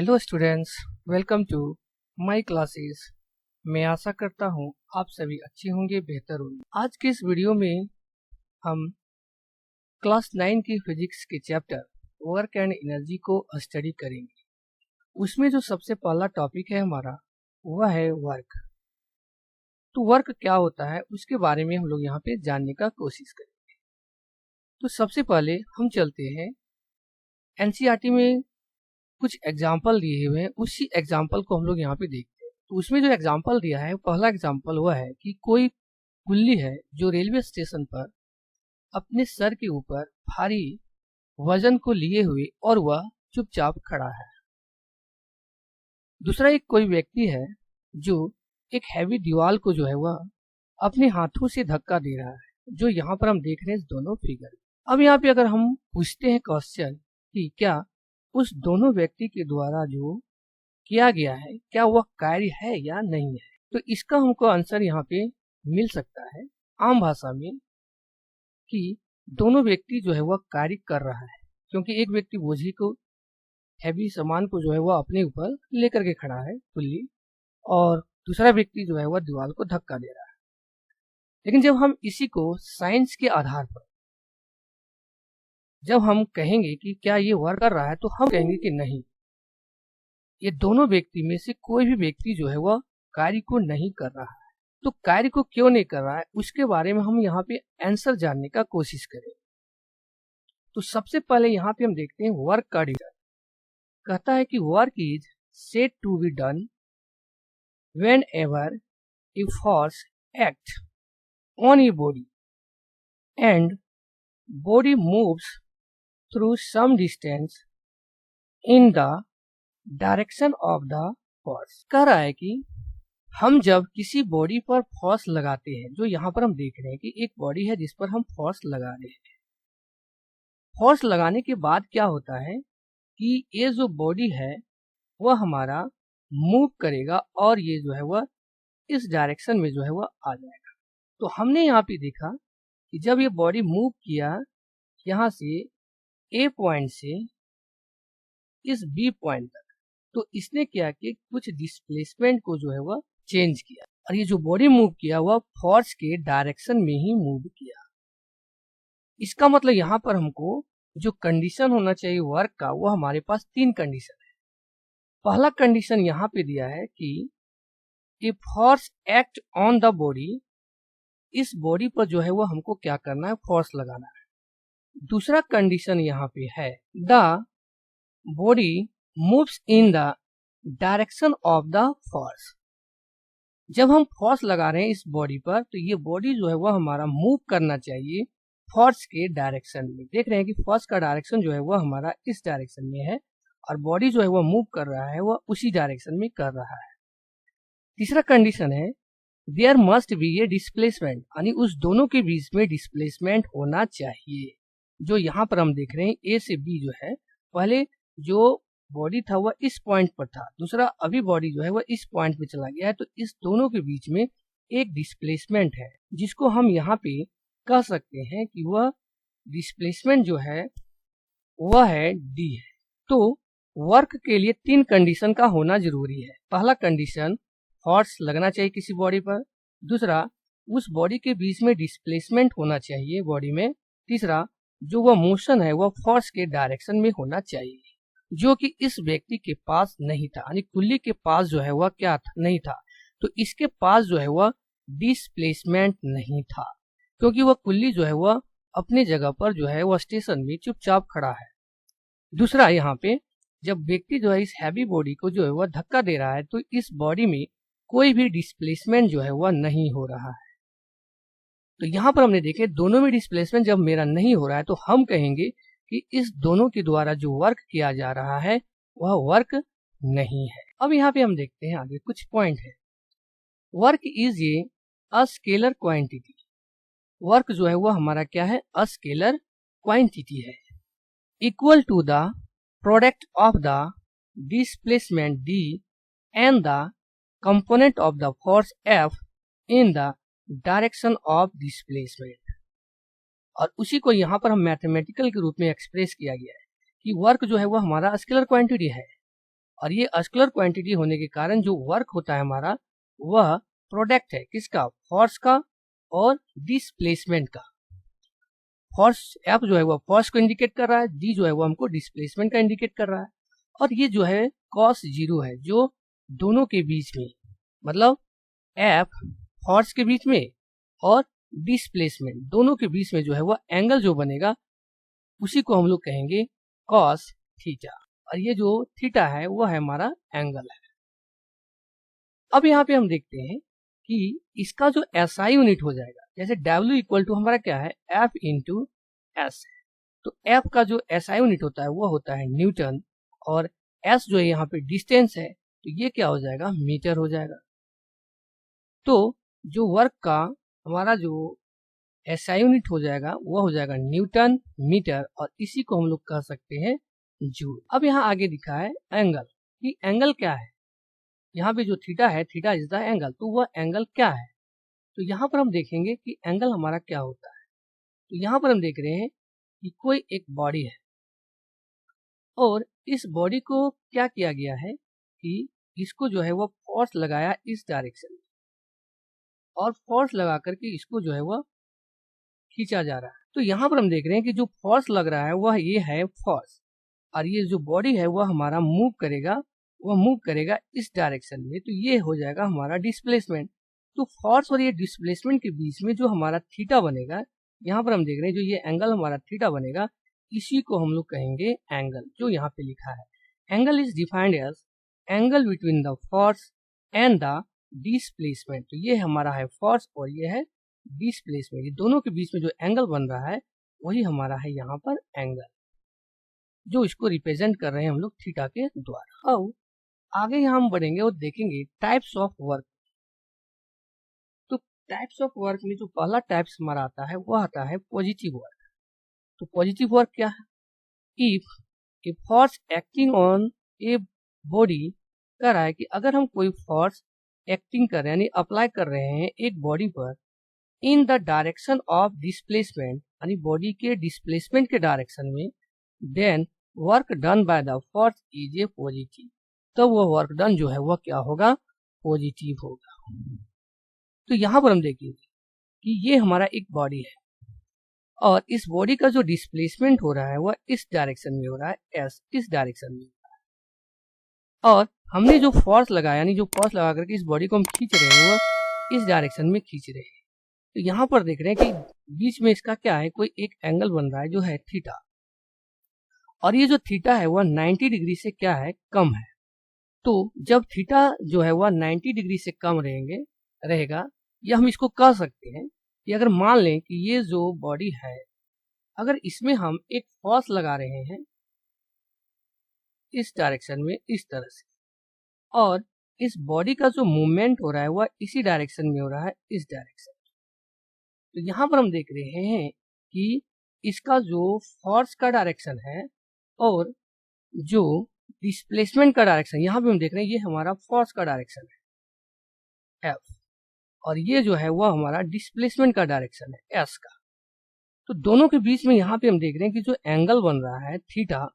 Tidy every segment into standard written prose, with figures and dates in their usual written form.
Hello students, welcome to my classes. मैं आशा करता हूँ आप सभी अच्छे होंगे, बेहतर होंगे। आज के इस वीडियो में हम क्लास 9 की फिजिक्स के चैप्टर वर्क एंड एनर्जी को स्टडी करेंगे। उसमें जो सबसे पहला टॉपिक है हमारा वह है वर्क। तो वर्क क्या होता है उसके बारे में हम लोग यहाँ पे जानने का कोशिश करेंगे। तो सबसे पहले हम चलते हैं एनसीईआरटी में कुछ एग्जाम्पल दिए हुए हैं, उसी एग्जाम्पल को हम लोग यहाँ पे देखते हैं। तो उसमें जो एग्जाम्पल दिया है, पहला एग्जाम्पल वह है कि कोई कुल्ली है जो रेलवे स्टेशन पर अपने सर के ऊपर भारी वजन को लिए हुए और वह चुपचाप खड़ा है। दूसरा एक कोई व्यक्ति है जो एक हैवी दीवार को जो है वह अपने हाथों से धक्का दे रहा है, जो यहाँ पर हम देख रहे हैं इस दोनों फिगर। अब यहाँ पे अगर हम पूछते हैं क्वेश्चन कि क्या उस दोनों व्यक्ति के द्वारा जो किया गया है क्या वह कार्य है या नहीं है, तो इसका हमको आंसर यहाँ पे मिल सकता है आम भाषा में कि दोनों व्यक्ति जो है वह कार्य कर रहा है, क्योंकि एक व्यक्ति बोझी को हैवी सामान को जो है वह अपने ऊपर लेकर के खड़ा है कुल्ली, और दूसरा व्यक्ति जो है वह दीवार को धक्का दे रहा है। लेकिन जब हम इसी को साइंस के आधार पर जब हम कहेंगे कि क्या ये वर्क कर रहा है, तो हम कहेंगे कि नहीं, ये दोनों व्यक्ति में से कोई भी व्यक्ति जो है वह कार्य को नहीं कर रहा है। तो कार्य को क्यों नहीं कर रहा है उसके बारे में हम यहाँ पे आंसर जानने का कोशिश करें। तो सबसे पहले यहाँ पे हम देखते हैं वर्क का डिफिनेशन। कहता है कि work is said to be done whenever a force act on a body and body moves through some distance in the direction of the force. कह रहा है कि हम जब किसी बॉडी पर फोर्स लगाते हैं, जो यहाँ पर हम देख रहे हैं कि एक बॉडी है जिस पर हम फोर्स लगा रहे हैं। फोर्स लगाने के बाद क्या होता है कि ये जो बॉडी है वह हमारा मूव करेगा और ये जो है वह इस डायरेक्शन में जो है वह आ जाएगा। तो हमने यहाँ पे देखा कि जब ये बॉडी मूव किया यहाँ से ए पॉइंट से इस बी पॉइंट तक, तो इसने क्या कि कुछ डिस्प्लेसमेंट को जो है वह चेंज किया, और ये जो बॉडी मूव किया वह फोर्स के डायरेक्शन में ही मूव किया। इसका मतलब यहाँ पर हमको जो कंडीशन होना चाहिए वर्क का, वो हमारे पास तीन कंडीशन है। पहला कंडीशन यहाँ पे दिया है कि if force act on the body, इस बॉडी पर जो है वह हमको क्या करना है, फोर्स लगाना है। दूसरा कंडीशन यहाँ पे है the body moves in the direction of the force. जब हम फोर्स लगा रहे हैं इस बॉडी पर, तो ये बॉडी जो है वह हमारा मूव करना चाहिए फोर्स के डायरेक्शन में। देख रहे हैं कि फोर्स का डायरेक्शन जो है वह हमारा इस डायरेक्शन में है और बॉडी जो है वह मूव कर रहा है वह उसी डायरेक्शन में कर रहा है। तीसरा कंडीशन है there must be a displacement, यानी उस दोनों के बीच में डिस्प्लेसमेंट होना चाहिए। जो यहाँ पर हम देख रहे हैं ए से बी जो है, पहले जो बॉडी था वह इस पॉइंट पर था, दूसरा अभी बॉडी जो है वह इस पॉइंट पे चला गया है, तो इस दोनों के बीच में एक डिस्प्लेसमेंट है, जिसको हम यहाँ पे कह सकते हैं कि वह डिस्प्लेसमेंट जो है वह है डी है। तो वर्क के लिए तीन कंडीशन का होना जरूरी है। पहला कंडीशन फोर्स लगना चाहिए किसी बॉडी पर, दूसरा उस बॉडी के बीच में डिस्प्लेसमेंट होना चाहिए बॉडी में, तीसरा जो वह मोशन है वह फोर्स के डायरेक्शन में होना चाहिए, जो कि इस व्यक्ति के पास नहीं था, यानी कुल्ली के पास जो है वह क्या था, नहीं था। तो इसके पास जो है वह डिस्प्लेसमेंट नहीं था, क्योंकि वह कुल्ली जो है वह अपने जगह पर जो है वह स्टेशन में चुपचाप खड़ा है। दूसरा यहाँ पे जब व्यक्ति जो है इस हैवी बॉडी को जो है वह धक्का दे रहा है, तो इस बॉडी में कोई भी डिस्प्लेसमेंट जो है वह नहीं हो रहा है। तो यहाँ पर हमने देखे दोनों में डिस्प्लेसमेंट जब मेरा नहीं हो रहा है, तो हम कहेंगे कि इस दोनों के द्वारा जो वर्क किया जा रहा है वह वर्क नहीं है। अब यहाँ पे हम देखते हैं आगे कुछ पॉइंट है। Work is a scalar quantity. Work जो है वह हमारा क्या है, स्केलर क्वांटिटी है, equal to the product of the displacement D and the component of the force F in the direction of displacement. और उसी को यहाँ पर हम मैथमेटिकल के रूप में एक्सप्रेस किया गया है कि वर्क जो है वह हमारा स्केलर क्वांटिटी है, और ये अस्कुलर क्वांटिटी होने के कारण जो वर्क होता है हमारा वह प्रोडक्ट है किसका, फोर्स का और डिस्प्लेसमेंट का। फोर्स एफ जो है वो फोर्स को इंडिकेट कर रहा है, डी जो है वो हमको डिस्प्लेसमेंट का इंडिकेट कर रहा है, और ये जो है कॉस जीरो है जो दोनों के बीच में, मतलब एफ फोर्स के बीच में और डिस्प्लेसमेंट दोनों के बीच में जो है वो एंगल जो बनेगा उसी को हम लोग कहेंगे कॉस थीटा, और ये जो थीटा है वो है हमारा एंगल है। अब यहाँ पे हम देखते हैं कि इसका जो एसआई यूनिट हो जाएगा, जैसे W इक्वल टू हमारा क्या है F इंटू एस है, तो F का जो एसआई यूनिट होता है वो होता है न्यूटन, और S जो है यहाँ पे डिस्टेंस है तो ये क्या हो जाएगा मीटर हो जाएगा। तो जो वर्क का हमारा जो एसआई यूनिट हो जाएगा वो हो जाएगा न्यूटन मीटर, और इसी को हम लोग कह सकते हैं जूल। अब यहाँ आगे लिखा है एंगल, कि एंगल क्या है, यहाँ पे जो थीटा है थीटा इज द एंगल, तो वह एंगल क्या है। तो यहाँ पर हम देखेंगे कि एंगल हमारा क्या होता है। तो यहाँ पर हम देख रहे हैं कि कोई एक बॉडी है और इस बॉडी को क्या किया गया है कि इसको जो है वो फोर्स लगाया इस डायरेक्शन में, और फोर्स लगा करके इसको जो है वह खींचा जा रहा है। तो यहाँ पर हम देख रहे हैं कि जो फोर्स लग रहा है वह ये है फोर्स, और ये जो बॉडी है वह हमारा मूव करेगा, वह मूव करेगा इस डायरेक्शन में, तो ये हो जाएगा हमारा डिस्प्लेसमेंट। तो फोर्स और ये डिस्प्लेसमेंट के बीच में जो हमारा थीटा बनेगा, यहाँ पर हम देख रहे हैं जो ये एंगल हमारा थीटा बनेगा इसी को हम लोग कहेंगे एंगल, जो यहाँ पे लिखा है। Angle is defined as angle between the force and the displacement. तो ये हमारा है फोर्स और ये है डिस्प्लेसमेंट, ये दोनों के बीच में जो एंगल बन रहा है वही हमारा है यहाँ पर एंगल, जो इसको रिप्रेजेंट कर रहे हैं हम लोग थीटा के द्वारा। अब आगे यहाँ हम बढ़ेंगे और देखेंगे टाइप्स ऑफ वर्क। तो टाइप्स ऑफ वर्क में जो पहला टाइप्स हमारा आता है वह आता है पॉजिटिव वर्क। तो पॉजिटिव वर्क क्या है, if a force acting on a body, कह रहा है कि अगर हम कोई फोर्स एक्टिंग कर रहे हैं यानी अप्लाई कर रहे हैं एक बॉडी पर in the direction of displacement, यानी बॉडी के डिस्प्लेसमेंट के डायरेक्शन में, then work done by the force is a positive, तो वह वर्क डन जो है वह क्या होगा पॉजिटिव होगा। तो यहाँ पर हम देखेंगे कि ये हमारा एक बॉडी है और इस बॉडी का जो डिस्प्लेसमेंट हो रहा है वह इस डायरेक्शन में हो रहा है, एस इस डायरेक्शन में, और हमने जो फोर्स लगाया यानी जो फोर्स लगा करके इस बॉडी को हम खींच रहे हैं वह इस डायरेक्शन में खींच रहे हैं। तो यहाँ पर देख रहे हैं कि बीच में इसका क्या है, कोई एक एंगल बन रहा है जो है थीटा, और ये जो थीटा है वह 90 डिग्री से क्या है कम है। तो जब थीटा जो है वह 90 डिग्री से कम रहेगा, या हम इसको कह सकते हैं कि अगर मान लें कि ये जो बॉडी है अगर इसमें हम एक फोर्स लगा रहे हैं इस डायरेक्शन में इस तरह से, और इस बॉडी का जो मूवमेंट हो रहा है वह इसी डायरेक्शन में हो रहा है इस डायरेक्शन। तो यहाँ पर हम देख रहे हैं कि इसका जो फोर्स का डायरेक्शन है और जो डिस्प्लेसमेंट का डायरेक्शन, यहाँ पे हम देख रहे हैं ये हमारा फोर्स का डायरेक्शन है एफ, और ये जो है वह हमारा डिस्प्लेसमेंट का डायरेक्शन है एस का। तो दोनों के बीच में यहाँ पे हम देख रहे हैं कि जो एंगल बन रहा है थीटा,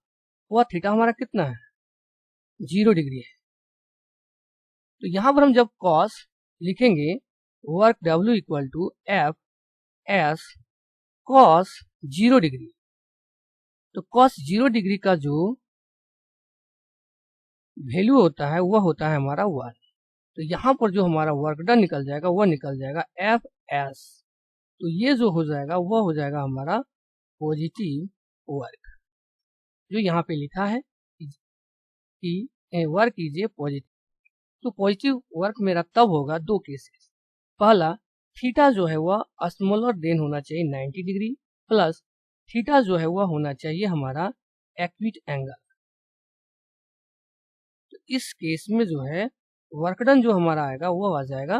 वह थीटा हमारा कितना है 0 डिग्री है। तो यहाँ पर हम जब कॉस लिखेंगे work W equal to F S cos 0 degree, तो कॉस 0 डिग्री का जो वैल्यू होता है वह होता है हमारा 1। तो यहाँ पर जो हमारा वर्क डन निकल जाएगा वह निकल जाएगा एफ एस, तो ये जो हो जाएगा वह हो जाएगा हमारा पॉजिटिव वर्क, जो यहाँ पे लिखा है कि वर्क इज ए पॉजिटिव। तो पॉजिटिव वर्क मेरा तब होगा दो केसेस, पहला थीटा जो है वह स्मॉलर देन होना चाहिए 90 डिग्री, प्लस थीटा जो है वह होना चाहिए हमारा एक्विट एंगल। तो इस केस में जो है वर्क डन जो हमारा आएगा वो आ जाएगा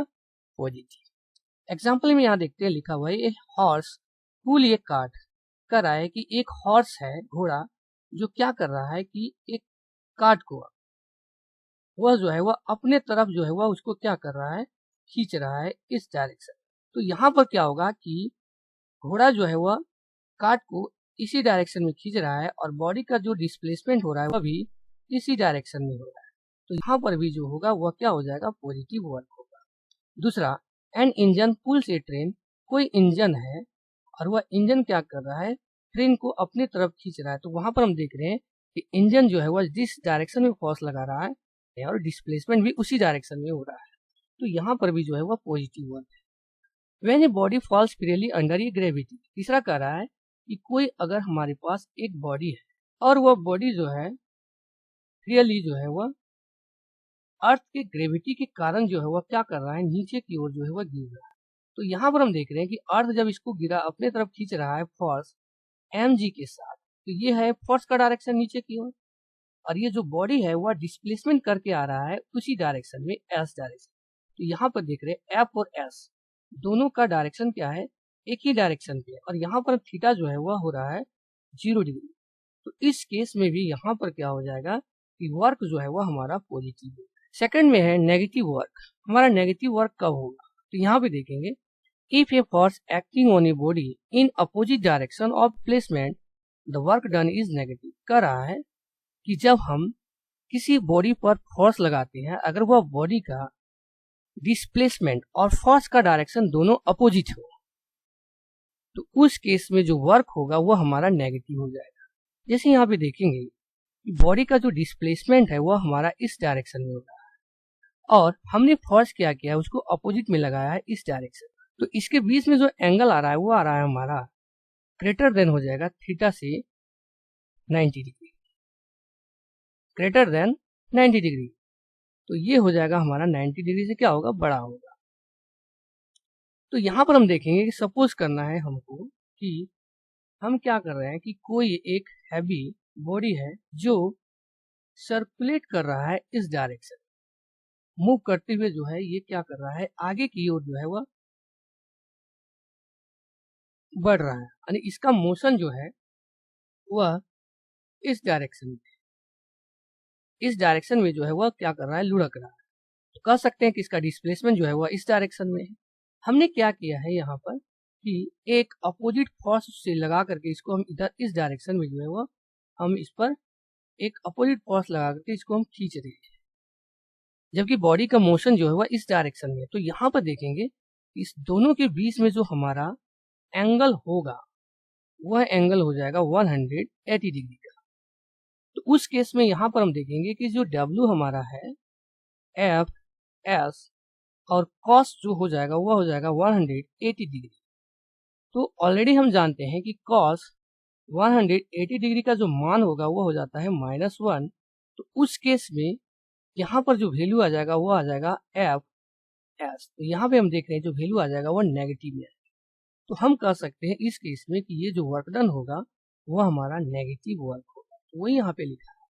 पॉजिटिव। एग्जाम्पल में यहाँ देखते हैं लिखा हुआ है a horse pull A cart, कर रहा है कि एक हॉर्स है घोड़ा जो क्या कर रहा है कि एक कार्ट को वह जो है वह अपने तरफ जो है वह उसको क्या कर रहा है खींच रहा है इस डायरेक्शन। तो यहाँ पर क्या होगा कि घोड़ा जो है वह कार्ट को इसी डायरेक्शन में खींच रहा है और बॉडी का जो डिस्प्लेसमेंट हो रहा है वह भी इसी डायरेक्शन में हो रहा है। तो यहाँ पर भी जो होगा वह क्या हो जाएगा, पॉजिटिव वर्क होगा। दूसरा, एन इंजन पुल्स ए ट्रेन, कोई इंजन है और वह इंजन क्या कर रहा है, ट्रेन को अपनी तरफ खींच रहा है। तो वहां पर हम देख रहे हैं कि इंजन जो है वह जिस डायरेक्शन में फोर्स लगा रहा है और डिस्प्लेसमेंट भी उसी डायरेक्शन में हो रहा है। तो यहाँ पर भी जो है वह पॉजिटिव वर्क है। When a body falls freely under a gravity, तीसरा कह रहा है कि कोई अगर हमारे पास एक बॉडी है और वह बॉडी जो है फ्रीली जो है वह अर्थ के ग्रेविटी के कारण जो है वह क्या कर रहा है, नीचे की ओर जो है वह गिर रहा है। तो यहाँ पर हम देख रहे हैं कि अर्थ जब इसको गिरा अपने तरफ खींच रहा है फोर्स mg के साथ, तो ये है फोर्स का डायरेक्शन नीचे की ओर, और ये जो बॉडी है वह डिस्प्लेसमेंट करके आ रहा है उसी डायरेक्शन में, एस डायरेक्शन। तो यहाँ पर देख रहे हैं एफ और एस दोनों का डायरेक्शन क्या है, एक ही डायरेक्शन पे, और यहाँ पर थीटा जो है वह हो रहा है 0 डिग्री। तो इस केस में भी यहाँ पर क्या हो जाएगा कि वर्क जो है वह हमारा पॉजिटिव है। सेकंड में है नेगेटिव वर्क। हमारा नेगेटिव वर्क कब होगा, तो यहाँ पे देखेंगे, if a force acting on a body in opposite direction of placement the work done is negative. कह रहा है कि जब हम किसी बॉडी पर फोर्स लगाते हैं, अगर वह बॉडी का डिस्प्लेसमेंट और फोर्स का डायरेक्शन दोनों अपोजिट हो, तो उस केस में जो वर्क होगा वह हमारा नेगेटिव हो जाएगा। जैसे यहाँ पे देखेंगे कि बॉडी का जो डिस्प्लेसमेंट है वह हमारा इस डायरेक्शन में होगा और हमने फोर्स क्या किया है, उसको अपोजिट में लगाया है इस डायरेक्शन। तो इसके बीच में जो एंगल आ रहा है वो आ रहा है हमारा ग्रेटर देन हो जाएगा थीटा से 90 डिग्री, ग्रेटर देन 90 डिग्री। तो ये हो जाएगा हमारा 90 डिग्री से क्या होगा, बड़ा होगा। तो यहाँ पर हम देखेंगे कि सपोज करना है हमको कि हम क्या कर रहे हैं कि कोई एक हैवी बॉडी है जो सर्कुलेट कर रहा है इस डायरेक्शन, मूव करते हुए जो है ये क्या कर रहा है, आगे की ओर जो है वह बढ़ रहा है, यानी इसका मोशन जो है वह इस डायरेक्शन में जो है वह क्या कर रहा है, लुढ़क रहा है। तो कह सकते हैं कि इसका डिस्प्लेसमेंट जो है वह इस डायरेक्शन में है। हमने क्या किया है यहाँ पर कि एक अपोजिट फोर्स से लगा करके इसको हम इधर इस डायरेक्शन में जो है वह हम इस पर एक अपोजिट फोर्स लगा करके इसको हम खींच रहे हैं, जबकि बॉडी का मोशन जो है वह इस डायरेक्शन में है। तो यहाँ पर देखेंगे इस दोनों के बीच में जो हमारा एंगल होगा वह एंगल हो जाएगा 180 डिग्री का। तो उस केस में यहाँ पर हम देखेंगे कि जो W हमारा है एफ एस और कॉस जो हो जाएगा वह हो जाएगा 180 डिग्री। तो ऑलरेडी हम जानते हैं कि कॉस 180 डिग्री का जो मान होगा वह हो जाता है -1। तो उस केस में यहाँ पर जो वैल्यू आ जाएगा वो आ जाएगा एफ एस। तो यहाँ पे हम देख रहे हैं जो वैल्यू आ जाएगा वह नेगेटिव में है। तो हम कह सकते हैं इस केस में कि ये जो वर्क डन होगा वह हमारा नेगेटिव वर्क होगा। तो वही यहाँ पे लिखा है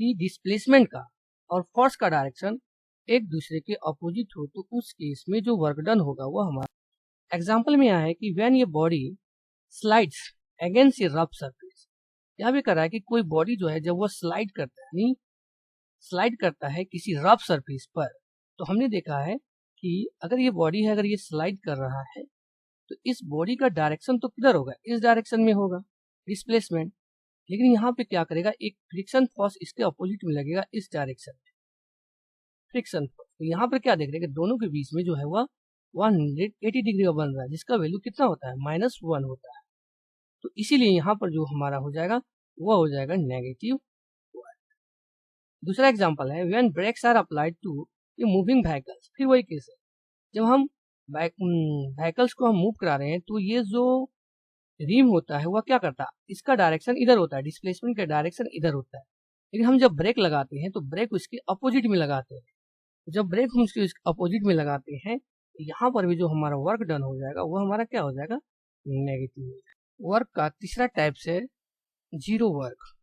कि डिस्प्लेसमेंट का और फोर्स का डायरेक्शन एक दूसरे के अपोजिट हो, तो उस केस में जो वर्क डन होगा वह हमारा। एग्जाम्पल में यहाँ है कि व्हेन ये बॉडी स्लाइड्स अगेंस्ट ए रफ सरफेस, यहाँ पे कर रहा है कि कोई बॉडी जो है जब वह स्लाइड करता है, यानी स्लाइड करता है किसी रफ सरफेस पर, तो हमने देखा है कि अगर ये बॉडी है, अगर ये स्लाइड कर रहा है तो इस बॉडी का डायरेक्शन तो किधर होगा, इस डायरेक्शन में होगा डिस्प्लेसमेंट। लेकिन यहाँ पे क्या करेगा, एक फ्रिक्शन फोर्स इसके अपोजिट में लगेगा इस डायरेक्शन में, फ्रिक्शन फोर्स। तो यहाँ पर क्या देख रहे हैं कि दोनों के बीच में जो है वह 180 डिग्री का बन रहा है, जिसका वैल्यू कितना होता है, -1 होता है। तो इसीलिए यहाँ पर जो हमारा हो जाएगा वह हो जाएगा नेगेटिव वर्क। दूसरा एग्जाम्पल है when brakes are applied to a moving vehicles. फिर वही केस है, जब हम व्हीकल्स को हम मूव करा रहे हैं तो ये जो रिम होता है वह क्या करता है, इसका डायरेक्शन इधर होता है, डिस्प्लेसमेंट का डायरेक्शन इधर होता है। लेकिन हम जब ब्रेक लगाते हैं तो ब्रेक उसके अपोजिट में लगाते हैं। जब ब्रेक हम उसके अपोजिट में लगाते हैं तो यहाँ पर भी जो हमारा वर्क डन हो जाएगा वह हमारा क्या हो जाएगा, नेगेटिव। वर्क का तीसरा टाइप है zero work.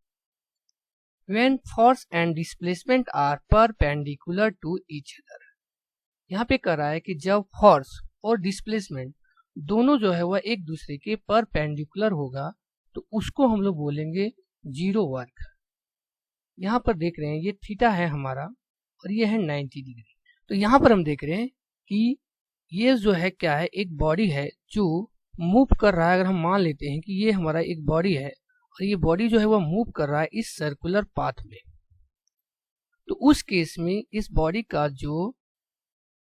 When force and displacement are perpendicular to each other. यहाँ पे कह रहा है कि जब फोर्स और डिस्प्लेसमेंट दोनों जो है वह एक दूसरे के परपेंडिकुलर होगा तो उसको हम लोग बोलेंगे जीरो वर्क। यहाँ पर देख रहे हैं ये थीटा है हमारा और ये है 90 डिग्री। तो यहाँ पर हम देख रहे हैं कि ये जो है क्या है, एक बॉडी है जो मूव कर रहा है। अगर हम मान लेते हैं कि ये हमारा एक बॉडी है और ये बॉडी जो है वह मूव कर रहा है इस सर्कुलर पाथ में, तो उस केस में इस बॉडी का जो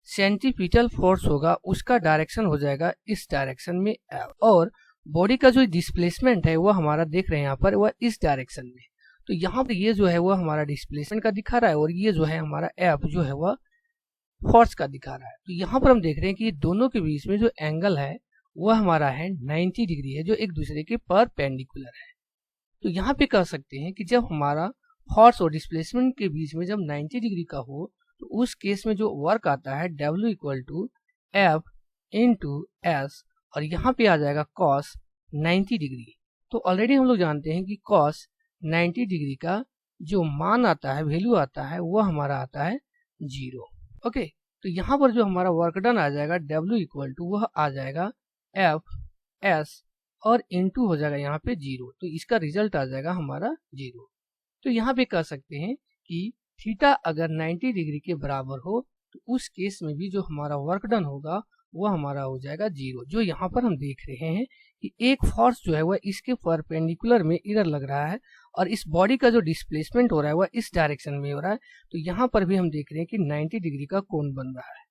सेंट्रीपिटल फोर्स होगा उसका डायरेक्शन हो जाएगा इस डायरेक्शन में, और बॉडी का जो डिस्प्लेसमेंट है वो हमारा देख रहे हैं यहाँ पर वह इस डायरेक्शन में। तो यहाँ पर ये जो है वो हमारा डिस्प्लेसमेंट का दिखा रहा है और ये जो है हमारा एफ जो है वह फोर्स का दिखा रहा है। तो यहाँ पर हम देख रहे हैं कि दोनों के बीच में जो एंगल है वह हमारा है 90 डिग्री है, जो एक दूसरे के परपेंडिकुलर है। तो यहाँ पे कह सकते हैं कि जब हमारा फोर्स और डिस्प्लेसमेंट के बीच में जब 90 डिग्री का हो तो उस केस में जो वर्क आता है W equal to F into S, और यहाँ पे आ जाएगा cos 90 डिग्री। तो ऑलरेडी हम लोग जानते हैं कि cos 90 डिग्री का जो मान आता है, वैल्यू आता है, वो हमारा आता है 0। ओके, तो यहाँ पर जो हमारा वर्क डन आ जाएगा W इक्वल टू वह आ जाएगा एफ एस और इनटू हो जाएगा यहाँ पे 0, तो इसका रिजल्ट आ जाएगा हमारा 0। तो यहाँ पे कह सकते हैं कि थीटा अगर 90 डिग्री के बराबर हो तो उस केस में भी जो हमारा वर्क डन होगा वो हमारा हो जाएगा 0। जो यहाँ पर हम देख रहे हैं कि एक फोर्स जो है वह इसके परपेंडिकुलर में इधर लग रहा है और इस बॉडी का जो डिस्प्लेसमेंट हो रहा है वह इस डायरेक्शन में हो रहा है। तो यहाँ पर भी हम देख रहे हैं कि 90 डिग्री का कोण बन रहा है।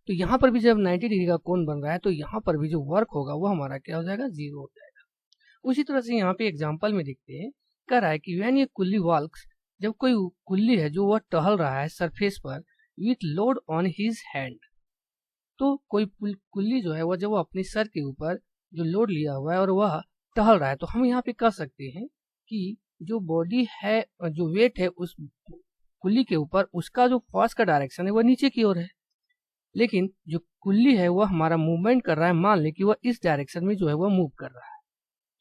तो यहाँ पर भी जब 90 डिग्री का कोण बन रहा है तो यहाँ पर भी जो वर्क होगा वो हमारा क्या हो जाएगा, 0 हो जाएगा। उसी तरह से यहाँ पे एग्जाम्पल में देखते हैं, कह रहा है कि व्हेन ये कुल्ली वॉल्क्स, जब कोई कुल्ली है जो वह टहल रहा है सरफेस पर with load on his hand, तो कोई कुल्ली जो है वह जब वो अपने सर के ऊपर जो लोड लिया हुआ है और वह टहल रहा है, तो हम यहाँ पे कह सकते हैं कि जो बॉडी है, जो वेट है उस कुल्ली के ऊपर, उसका जो फोर्स का डायरेक्शन है वह नीचे की ओर है, लेकिन जो कुल्ली है वह हमारा मूवमेंट कर रहा है, मान ले कि वह इस डायरेक्शन में जो है वह मूव कर रहा है।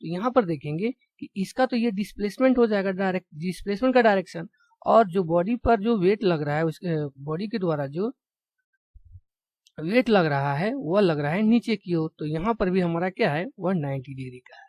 तो यहाँ पर देखेंगे कि इसका तो ये डिस्प्लेसमेंट हो जाएगा, डायरेक्ट डिस्प्लेसमेंट का डायरेक्शन, और जो बॉडी पर जो वेट लग रहा है, उसके बॉडी के द्वारा जो वेट लग रहा है वह लग रहा है नीचे की ओर। तो यहाँ पर भी हमारा क्या है, वह 90 डिग्री का है।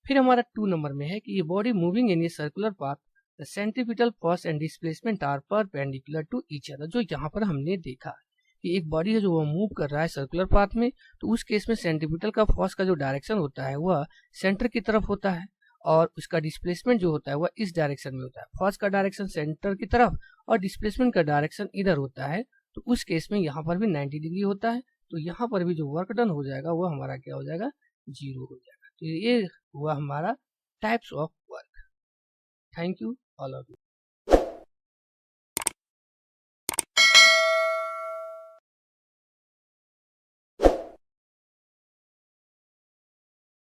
फिर हमारा 2 नंबर में है कि ये body moving in a circular path, the centripetal force and displacement are perpendicular to each other. जो यहाँ पर हमने देखा कि एक बॉडी है जो वो मूव कर रहा है सर्कुलर पाथ में, तो उस केस में सेंट्रीपिटल का फोर्स का जो डायरेक्शन होता है वह सेंटर की तरफ होता है और उसका डिस्प्लेसमेंट जो होता है वह इस डायरेक्शन में होता है। फोर्स का डायरेक्शन सेंटर की तरफ और डिस्प्लेसमेंट का डायरेक्शन इधर होता है, तो उस केस में यहाँ पर भी 90 डिग्री होता है। तो यहाँ पर भी जो वर्क डन हो जाएगा वो हमारा क्या हो जाएगा, 0 हो जाएगा। तो ये हुआ हमारा types of work. Thank you all of you.